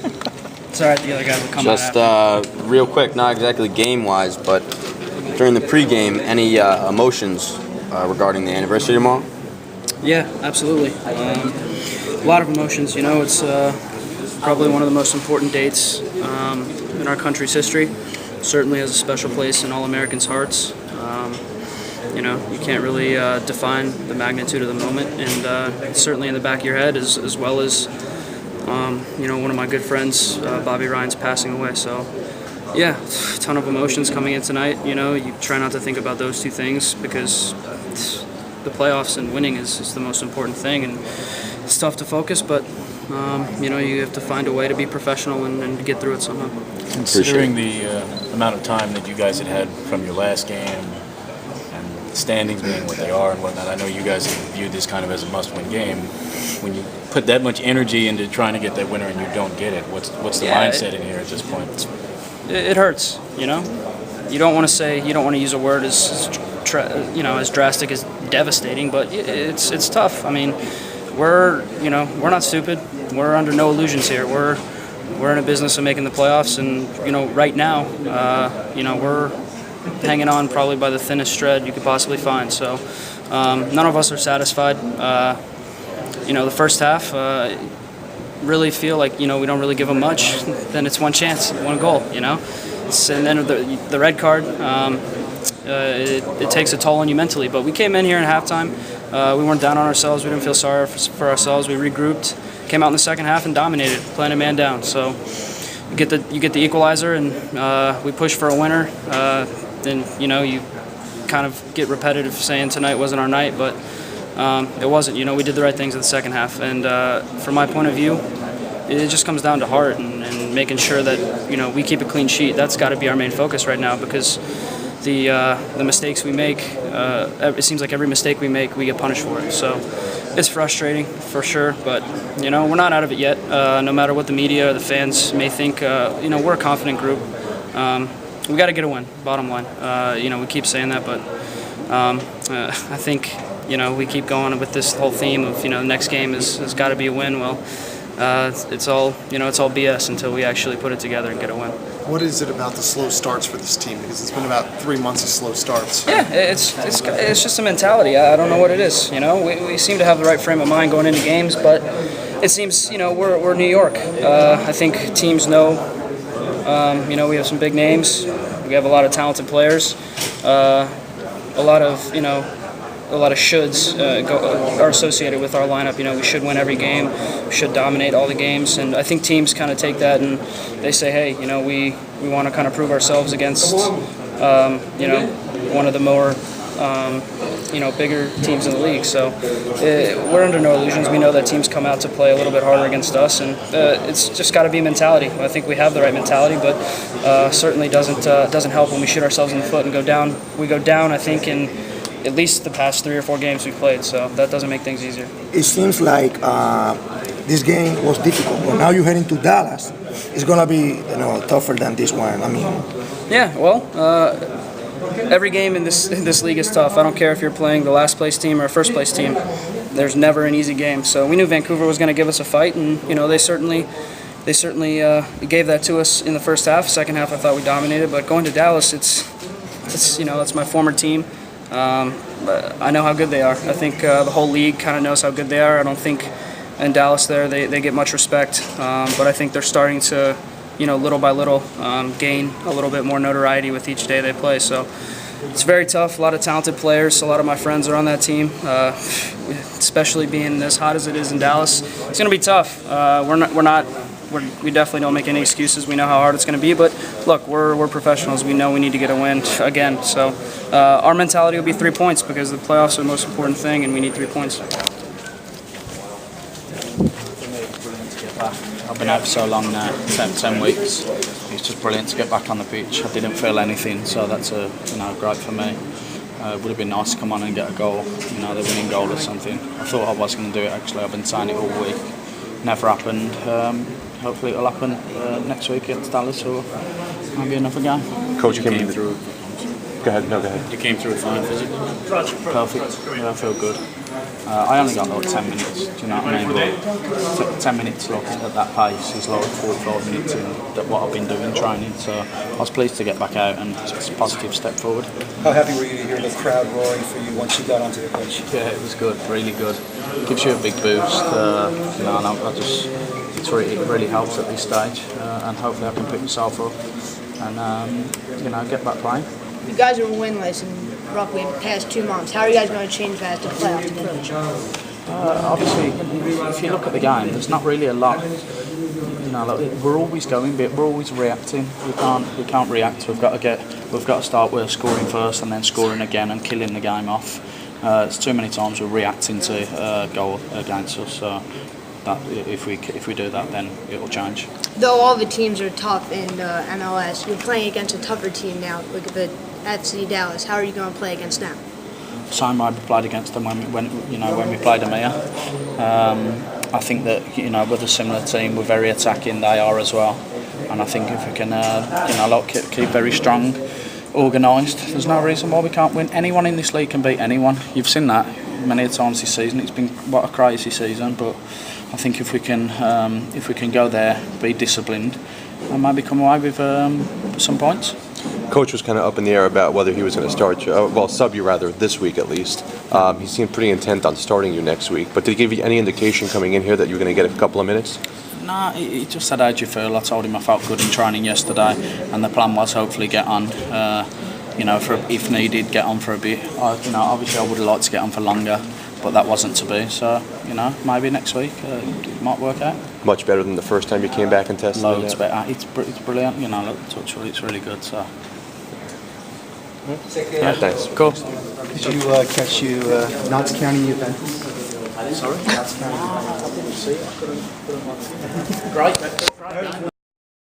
It's all right, the other guys will come Just out real quick, not exactly game-wise, but during the pregame, any emotions regarding the anniversary tomorrow? Yeah, absolutely. A lot of emotions. You know, it's probably one of the most important dates in our country's history. Certainly has a special place in all Americans' hearts. You know, you can't really define the magnitude of the moment, and it's certainly in the back of your head, as well as you know, one of my good friends, Bobby Ryan's passing away. So, yeah, a ton of emotions coming in tonight. You know, you try not to think about those two things because the playoffs and winning is the most important thing, and it's tough to focus, but you know, you have to find a way to be professional and get through it somehow. Considering the amount of time that you guys had from your last game and the standings being what they are and whatnot, I know you guys have viewed this kind of as a must-win game. When you put that much energy into trying to get that winner and you don't get it, what's the mindset in here at this point? It hurts, you know. You don't want to use a word as you know, as drastic as devastating, but it's tough. I mean, we're not stupid. We're under no illusions here. We're in a business of making the playoffs, and you know, right now, you know, we're hanging on probably by the thinnest thread you could possibly find. So none of us are satisfied. You know, the first half, really feel like, you know, we don't really give them much. Then it's one chance, one goal, you know. And then the red card, it takes a toll on you mentally. But we came in here in halftime. We weren't down on ourselves. We didn't feel sorry for ourselves. We regrouped, came out in the second half and dominated, playing a man down. So you get the equalizer, and we push for a winner. Then, you know, you kind of get repetitive saying tonight wasn't our night, but it wasn't. You know, we did the right things in the second half, and from my point of view, it just comes down to heart and making sure that, you know, we keep a clean sheet. That's got to be our main focus right now, because the mistakes we make, it seems like every mistake we make, we get punished for it. So it's frustrating for sure, but you know, we're not out of it yet. No matter what the media or the fans may think, you know, we're a confident group. We got to get a win. Bottom line, you know, we keep saying that, but I think, you know, we keep going with this whole theme of, you know, the next game has got to be a win. Well, it's all, you know, it's all BS until we actually put it together and get a win. What is it about the slow starts for this team? Because it's been about 3 months of slow starts. Yeah, it's just a mentality. I don't know what it is. You know, we seem to have the right frame of mind going into games, but it seems, you know, we're New York. I think teams know. You know, we have some big names. We have a lot of talented players. A lot of, you know, a lot of shoulds are associated with our lineup. You know, we should win every game, we should dominate all the games, and I think teams kind of take that and they say, hey, you know, we want to kind of prove ourselves against, you know, one of the more, you know, bigger teams in the league. So we're under no illusions. We know that teams come out to play a little bit harder against us, and it's just got to be mentality. I think we have the right mentality, but certainly doesn't help when we shoot ourselves in the foot and go down. We go down, I think, in at least the past 3 or 4 games we've played, so that doesn't make things easier. It seems like this game was difficult, but now you're heading to Dallas. It's gonna be, you know, tougher than this one. I mean, yeah, well, every game in this league is tough. I don't care if you're playing the last place team or a first place team. There's never an easy game. So we knew Vancouver was going to give us a fight, and you know, they certainly gave that to us in the first half. Second half, I thought we dominated, but going to Dallas, it's you know, it's my former team. But I know how good they are. I think the whole league kind of knows how good they are. I don't think in Dallas they get much respect, but I think they're starting to, you know, little by little gain a little bit more notoriety with each day they play. So it's very tough. A lot of talented players. A lot of my friends are on that team, especially being as hot as it is in Dallas. It's going to be tough. We definitely don't make any excuses. We know how hard it's going to be, but look, we're professionals. We know we need to get a win again. So our mentality will be 3 points, because the playoffs are the most important thing, and we need 3 points. I've been out for so long now, 10 weeks. It's just brilliant to get back on the pitch. I didn't feel anything, so that's great for me. It would have been nice to come on and get a goal, you know, the winning goal or something. I thought I was going to do it actually. I've been saying it all week. Never happened. Hopefully it'll happen next week against Dallas, or maybe another game. Coach, you came through. Go ahead. No, go ahead. You came through fine physically. Perfect. Yeah, I feel good. I only got like 10 minutes, do you know what I mean? But 10 minutes like, at that pace is like 45 minutes in what I've been doing training, so I was pleased to get back out and it's a positive step forward. How happy were you to hear the crowd roaring for you once you got onto the pitch? Yeah, it was good, really good. It gives you a big boost, you know, and it really helps at this stage, and hopefully I can pick myself up and you know, get back playing. You guys are winless in roughly the past 2 months. How are you guys going to change that as the playoffs approach? Obviously, if you look at the game, there's not really a lot. You know, like, we're always going, but we're always reacting. We can't react. We've got to start with scoring first and then scoring again and killing the game off. It's too many times we're reacting to a goal against us. So that if we do that, then it'll change. Though all the teams are tough in MLS, you're playing against a tougher team now. Look at the FC Dallas. How are you going to play against them? Same way we played against them when we played them here. I think that, you know, we're a similar team. We're very attacking. They are as well. And I think if we can keep very strong, organised, there's no reason why we can't win. Anyone in this league can beat anyone. You've seen that many times this season. It's been what a crazy season, but I think if we can go there, be disciplined, and maybe come away with some points. Coach was kind of up in the air about whether he was going to start you, sub you rather, this week at least. He seemed pretty intent on starting you next week. But did he give you any indication coming in here that you were going to get a couple of minutes? No, he just said, how do you feel? I told him I felt good in training yesterday, and the plan was hopefully get on, you know, for if needed, get on for a bit. You know, obviously I would have liked to get on for longer, but that wasn't to be. So, you know, maybe next week it might work out. Much better than the first time you came back and tested? Loads better. It's brilliant. You know, look, touch wood, it's really good. So. Yeah, thanks. Cool. Did you catch Notts County event? Sorry? Notts County. I didn't see it. I couldn't. Great.